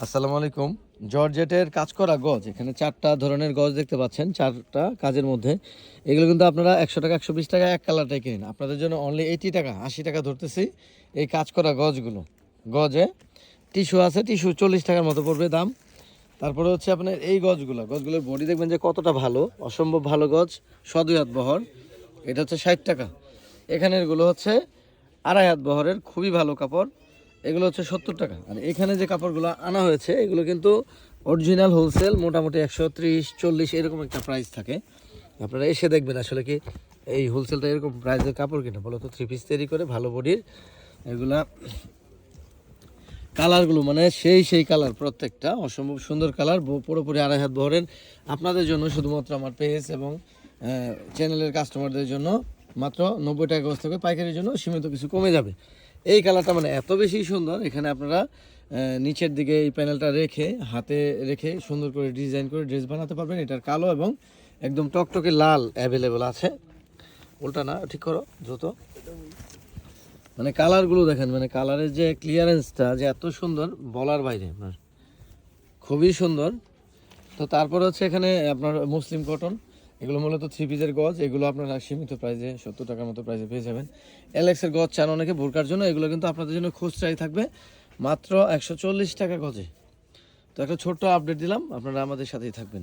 আসসালামু আলাইকুম। জর্জেটের কাজ করা গজ, এখানে 4টা ধরনের গজ দেখতে পাচ্ছেন, 4টা কাজের মধ্যে। এগুলো কিন্তু আপনারা 100 টাকা 120 টাকা এক কালারটাই কিনেন, আপনাদের জন্য অনলি 80 টাকা 80 টাকা ধরতেছি এই কাজ করা গজগুলো। গজে টিস্যু আছে, টিস্যু 40 টাকার মতো পড়বে দাম। তারপরে হচ্ছে আপনার এই গজগুলোর বডি দেখবেন যে কতটা ভালো, অসম্ভব ভালো গজ, সদুই হাত বহর। এটা হচ্ছে 60 টাকা। এখানেরগুলো হচ্ছে আড়াই হাত বহরের, খুবই ভালো কাপড়। এগুলো হচ্ছে 70 টাকা। আর এখানে যে কাপড়গুলো আনা হয়েছে এগুলো কিন্তু অরিজিনাল হোলসেল, মোটামুটি 130-40 এরকম একটা প্রাইস থাকে। আপনারা এসে দেখবেন আসলে কি এই হোলসেলটা এরকম প্রাইসের কাপড় কিনা বলো তো। 3 পিস তৈরি করে ভালো বডির এগুলা। কালারগুলো মানে সেই কালার, প্রত্যেকটা অসম্ভব সুন্দর কালার, পুরোপুরি আড়াই হাত বহরের। আপনাদের জন্য শুধুমাত্র আমার পেজ এবং চ্যানেলের কাস্টমারদের জন্য মাত্র 90 টাকা গজ থেকে, পাইকারির জন্য সীমিত কিছু কমে যাবে। এই কালারটা মানে এত বেশি সুন্দর, এখানে আপনারা নিচের দিকে এই প্যানেলটা রেখে হাতে রেখে সুন্দর করে ডিজাইন করে ড্রেস বানাতে পারবেন। এটার কালো এবং একদম টকটকে লাল অ্যাভেলেবেল আছে। উল্টা না, ঠিক করো দ্রুত। মানে কালারগুলো দেখেন, মানে কালারের যে ক্লিয়ারেন্সটা যে এত সুন্দর বলার বাইরে, আপনার খুবই সুন্দর। তো তারপর হচ্ছে এখানে আপনার মুসলিম কটন, এগুলো মূলত 3 পিসের গজ। এগুলো আপনারা সীমিত প্রাইসে 70 টাকার মতো প্রাইসে পেয়ে যাবেন। এলএক্সের গজ চান অনেকে বোরকার জন্য, এগুলো কিন্তু আপনাদের জন্য খুচরাই থাকবে মাত্র 140 টাকা গজে। তো একটা ছোট্ট আপডেট দিলাম, আপনারা আমাদের সাথেই থাকবেন।